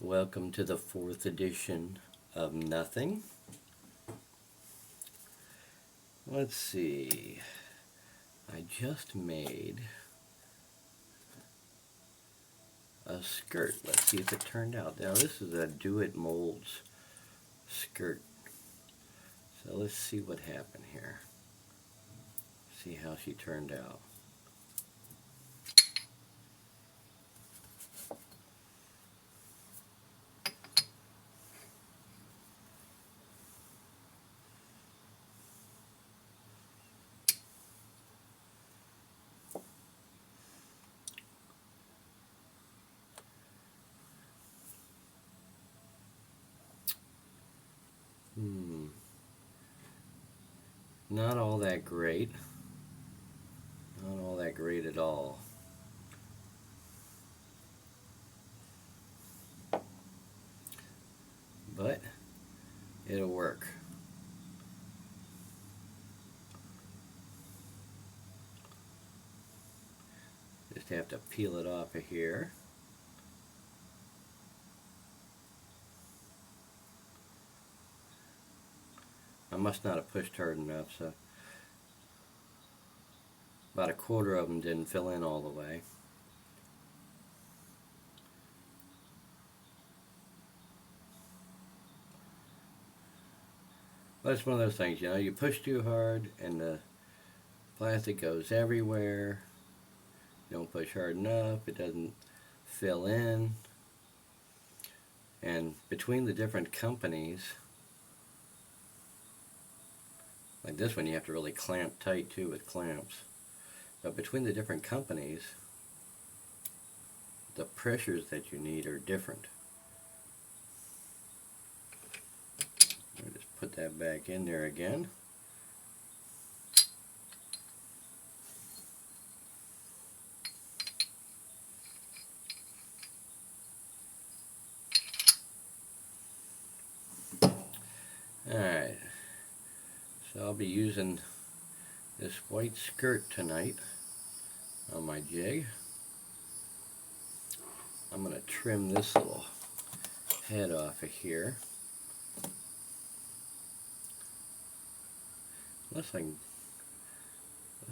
Welcome to the 4th edition of Nothing. Let's see. I just made a skirt. Let's see if it turned out. Now this is a Do It Molds skirt. So let's see what happened here. See how she turned out. Not all that great. Not all that great at all. But it'll work. Just have to peel it off of here. I must not have pushed hard enough, so about a quarter of them didn't fill in all the way. Well, it's one of those things, you push too hard and the plastic goes everywhere. You don't push hard enough, it doesn't fill in. And between the different companies, like this one you have to really clamp tight too with clamps. But between the different companies, the pressures that you need are different. I'll just put that back in there again. Alright, so I'll be using this white skirt tonight on my jig. I'm going to trim this little head off of here. Unless I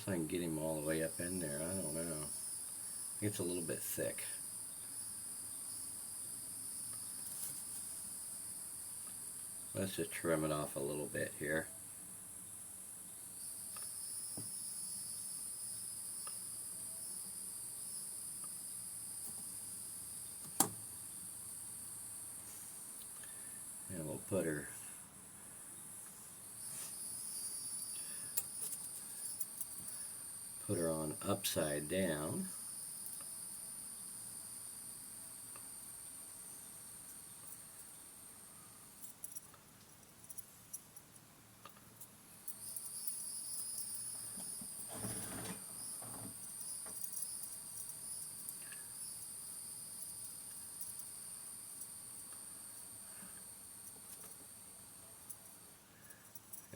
can get him all the way up in there, I don't know. I think it's a little bit thick. Let's just trim it off a little bit here. And we'll put her on upside down.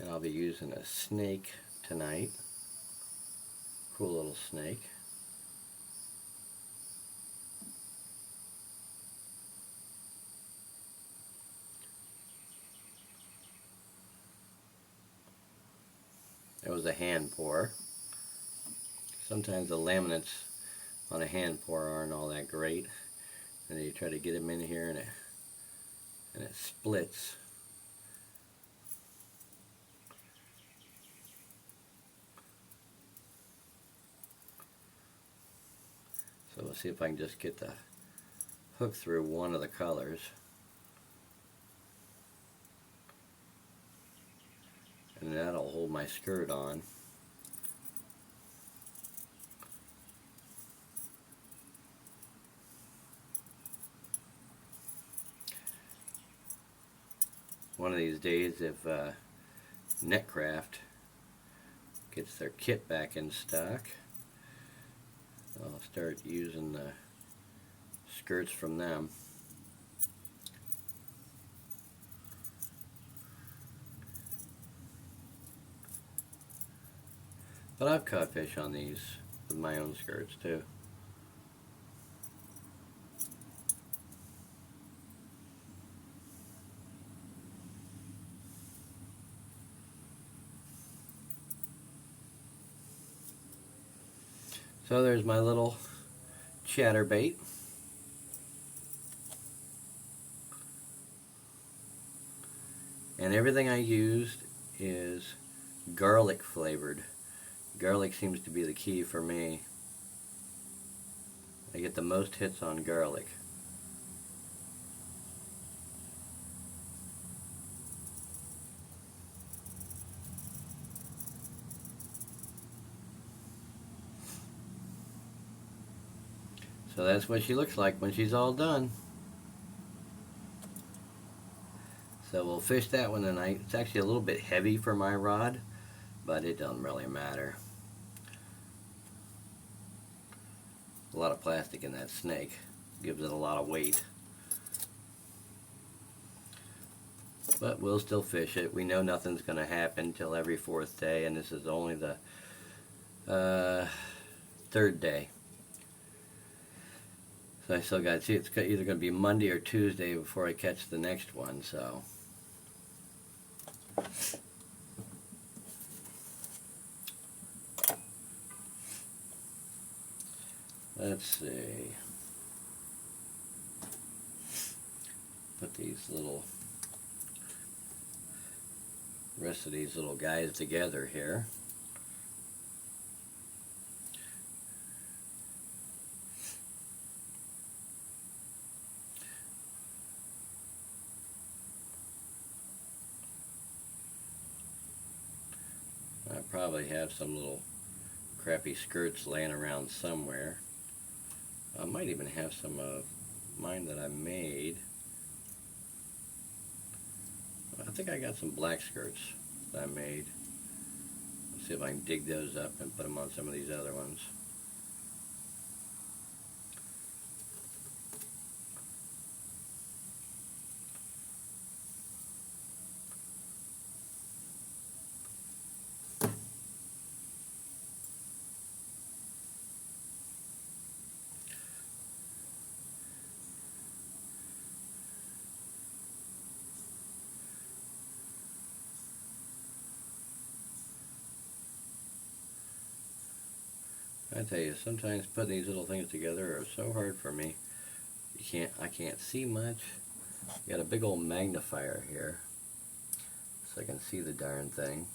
And I'll be using a snake tonight. Cool little snake. It was a hand pour. Sometimes the laminates on a hand pour aren't all that great. And you try to get them in here and it splits. So we'll see if I can just get the hook through one of the colors. And that'll hold my skirt on. One of these days, if Netcraft gets their kit back in stock, I'll start using the skirts from them. But I've caught fish on these with my own skirts too. So there's my little chatterbait. And everything I used is garlic flavored. Garlic seems to be the key for me. I get the most hits on garlic. So that's what she looks like when she's all done. So we'll fish that one tonight. It's actually a little bit heavy for my rod, but it doesn't really matter. A lot of plastic in that snake gives it a lot of weight. But we'll still fish it. We know nothing's going to happen till every fourth day, and this is only the third day. So I still got to see. It's either going to be Monday or Tuesday before I catch the next one. So let's see. Put these rest of these little guys together here. I probably have some little crappy skirts laying around somewhere. I might even have some of mine that I made. I think I got some black skirts that I made. Let's see if I can dig those up and put them on some of these other ones. I tell you, sometimes putting these little things together are so hard for me. I can't see much. Got a big old magnifier here, so I can see the darn thing.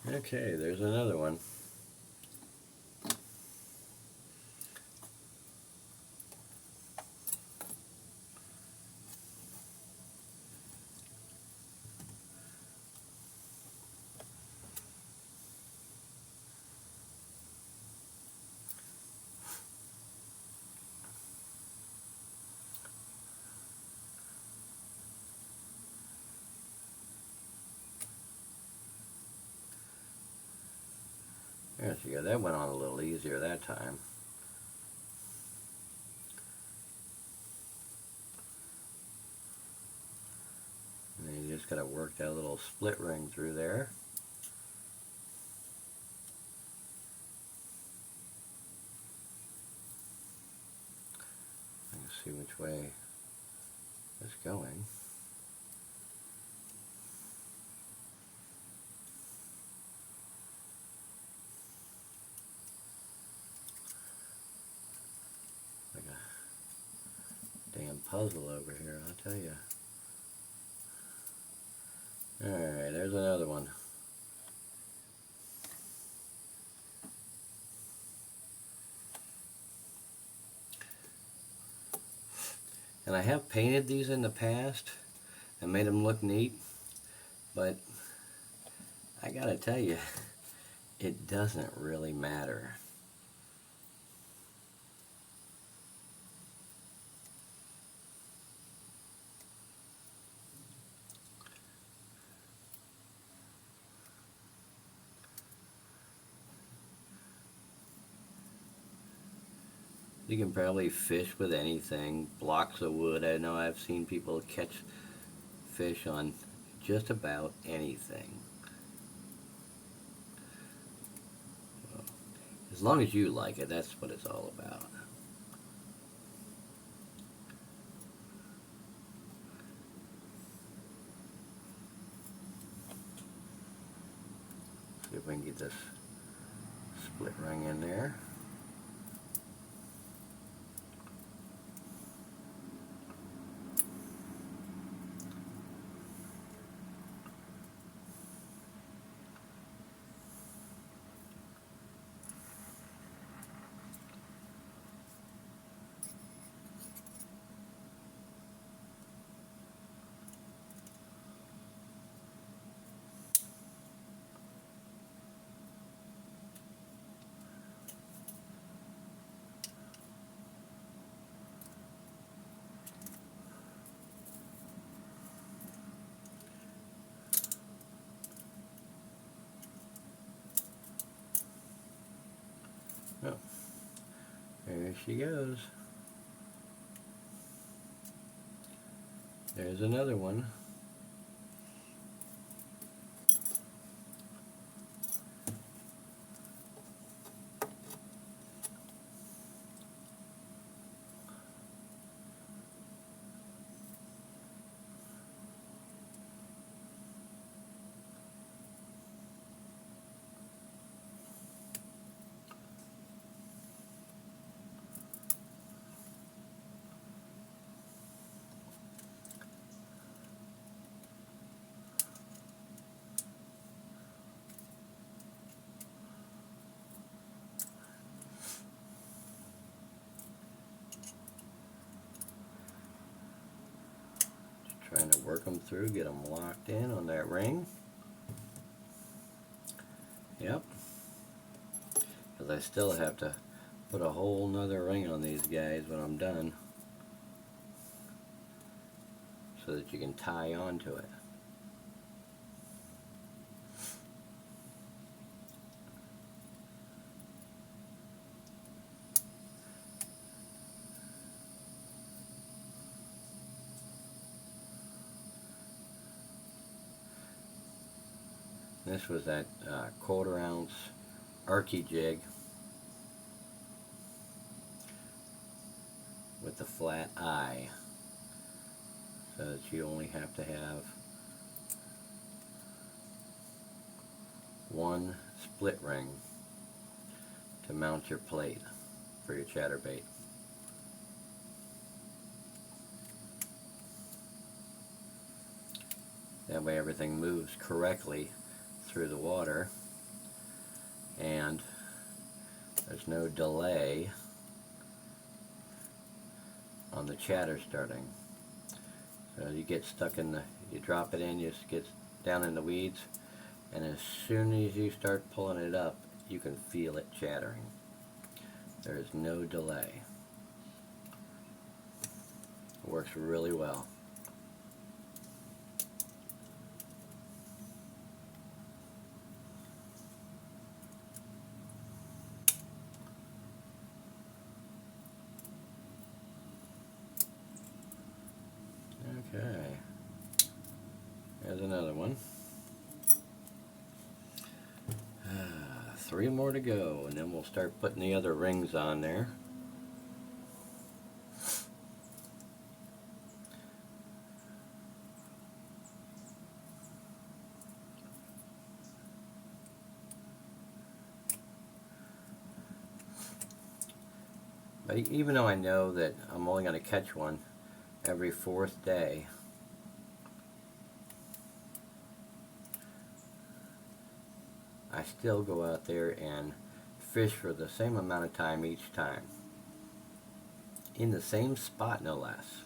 Okay, there's another one. There you go. That went on a little easier that time. And then you just got to work that little split ring through there. I can see which way it's going. puzzle over here, I'll tell you. Alright, there's another one. And I have painted these in the past and made them look neat, but I gotta tell you, it doesn't really matter. You can probably fish with anything, blocks of wood. I know I've seen people catch fish on just about anything. So, as long as you like it, that's what it's all about. See if we can get this split ring in there. Oh, there she goes. There's another one. Trying to work them through, get them locked in on that ring. Yep. Because I still have to put a whole nother ring on these guys when I'm done, so that you can tie onto it. This was that 1/4 ounce Archie jig with the flat eye, so that you only have to have one split ring to mount your plate for your chatterbait. That way everything moves correctly through the water and there's no delay on the chatter starting. So you get stuck in the, you drop it in, you just get down in the weeds, and as soon as you start pulling it up, you can feel it chattering. There is no delay. It works really well. Okay, there's another one. 3 more to go, and then we'll start putting the other rings on there. But even though I know that I'm only going to catch one every fourth day, I still go out there and fish for the same amount of time each time, in the same spot no less.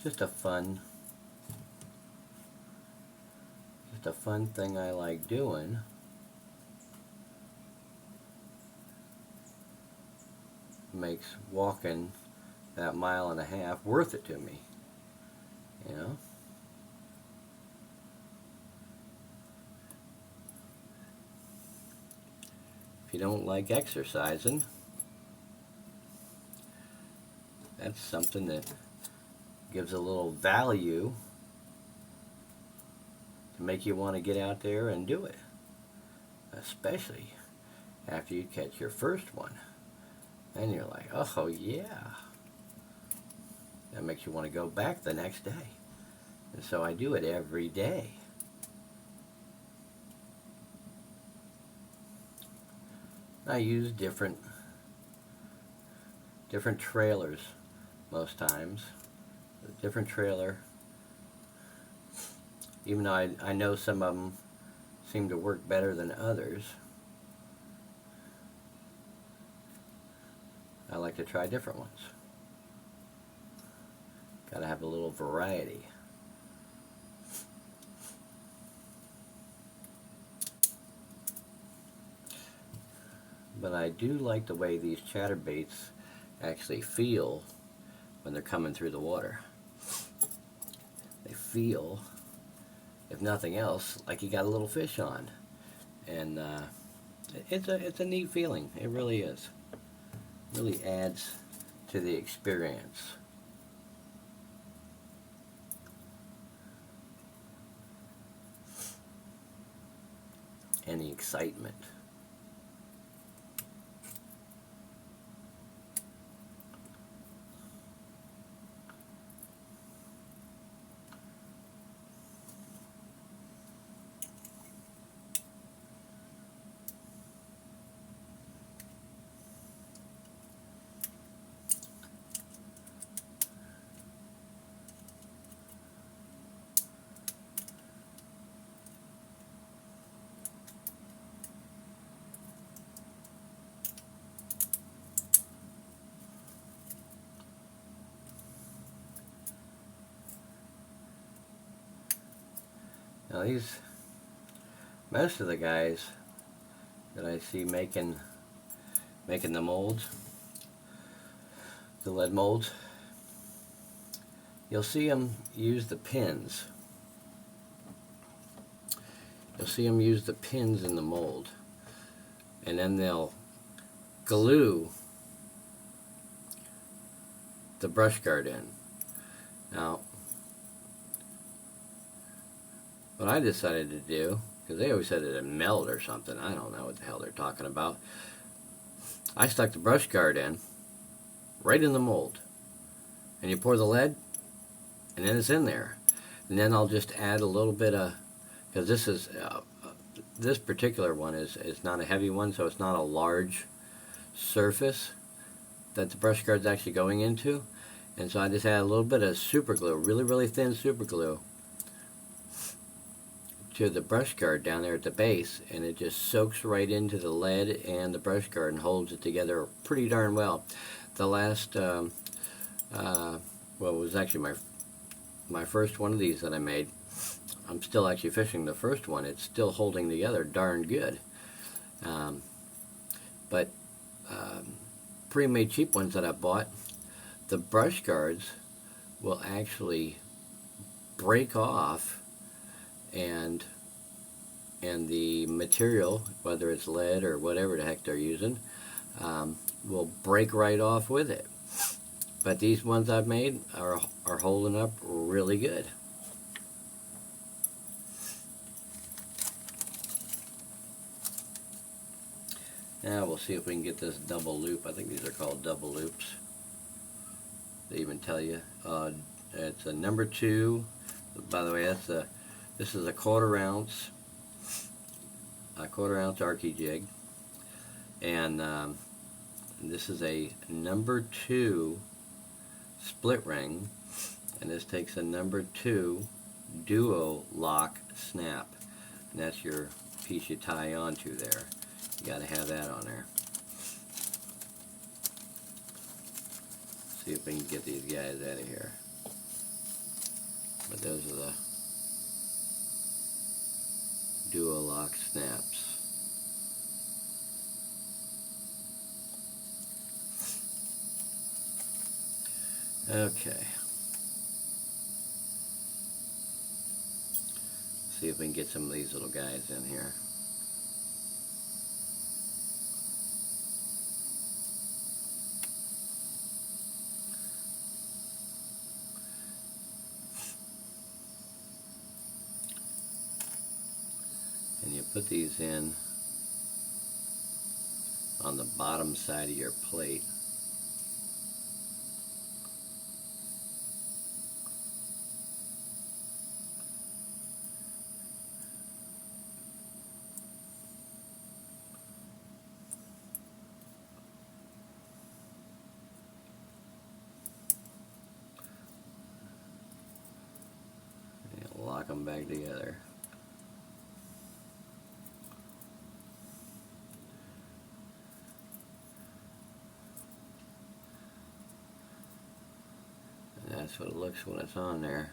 Just a fun thing I like doing. Makes walking that 1.5 miles worth it to me, you know. If you don't like exercising, that's something that gives a little value to make you want to get out there and do it, especially after you catch your first one. And you're like, oh yeah. That makes you want to go back the next day. And so I do it every day. I use different trailers most times. A different trailer. Even though I know some of them seem to work better than others, I like to try different ones. Gotta have a little variety. But I do like the way these chatterbaits actually feel when they're coming through the water. They feel, if nothing else, like you got a little fish on. And it's a neat feeling. It really is. It really adds to the experience. And the excitement. Now most of the guys that I see making the molds, the lead molds, you'll see them use the pins. You'll see them use the pins in the mold, and then they'll glue the brush guard in. Now, what I decided to do, because they always said it'd melt or something, I don't know what the hell they're talking about. I stuck the brush guard in, right in the mold, and you pour the lead, and then it's in there. And then I'll just add a little bit of, because this particular one is not a heavy one, so it's not a large surface that the brush guard's actually going into. And so I just add a little bit of super glue, really, really thin super glue, to the brush guard down there at the base, and it just soaks right into the lead and the brush guard and holds it together pretty darn well. The last, well, it was actually my first one of these that I made. I'm still actually fishing the first one. It's still holding together darn good. But pre-made cheap ones that I bought, the brush guards will actually break off, and the material, whether it's lead or whatever the heck they're using, will break right off with it. But these ones I've made are holding up really good. Now we'll see if we can get this double loop. I think these are called double loops. They even tell you. It's a number 2. By the way, this is a quarter ounce Archie jig. And this is a number 2 split ring, and this takes a number 2 duo lock snap, and that's your piece you tie onto there. You got to have that on there. See if we can get these guys out of here. But those are the duo lock snaps. Okay. See if we can get some of these little guys in here. And you put these in on the bottom side of your plate. And lock them back together. And that's what it looks when it's on there.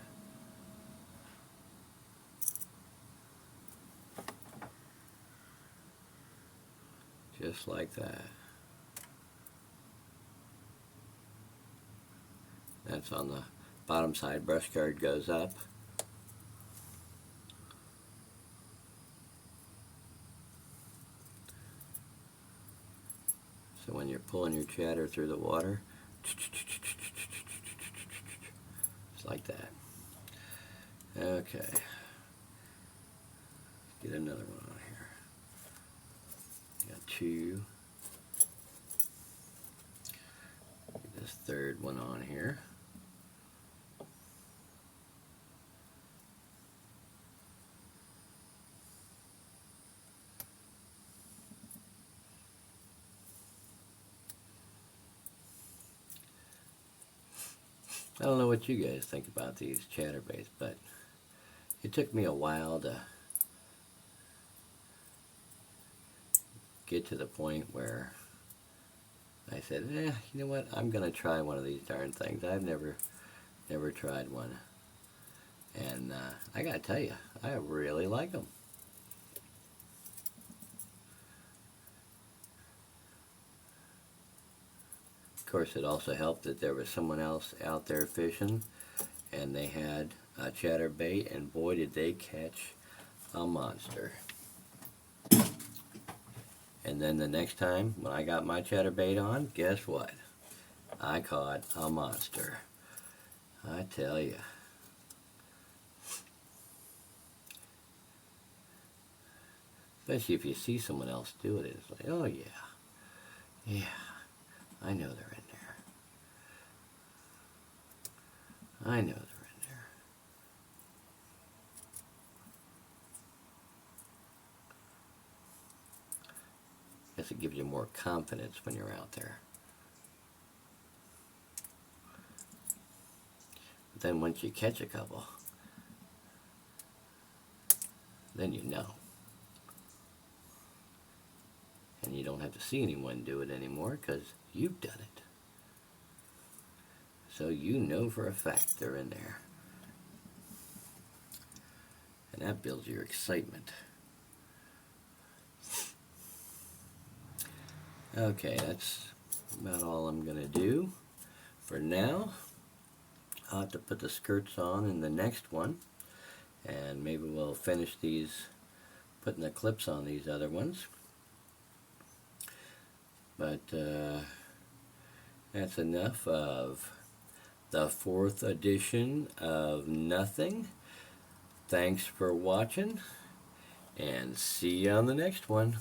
Just like that. That's on the bottom side. Brush guard goes up. So when you're pulling your chatter through the water, it's like that. Okay. Get another one on here. Got 2. Get this third one on here. I don't know what you guys think about these chatterbaits, but it took me a while to get to the point where I said, you know what, I'm going to try one of these darn things. I've never tried one. And I got to tell you, I really like them. Of course, it also helped that there was someone else out there fishing, and they had a chatterbait, and boy did they catch a monster. And then the next time when I got my chatterbait on, guess what? I caught a monster. I tell you. Especially if you see someone else do it, it's like, oh yeah, yeah, I know they're in there. I know they're in there. Guess it gives you more confidence when you're out there. But then once you catch a couple, then you know. And you don't have to see anyone do it anymore because you've done it. So you know for a fact they're in there. And that builds your excitement. Okay, that's about all I'm going to do for now. I'll have to put the skirts on in the next one. And maybe we'll finish these, putting the clips on these other ones. But that's enough of the 4th edition of Nothing. Thanks for watching, and see you on the next one.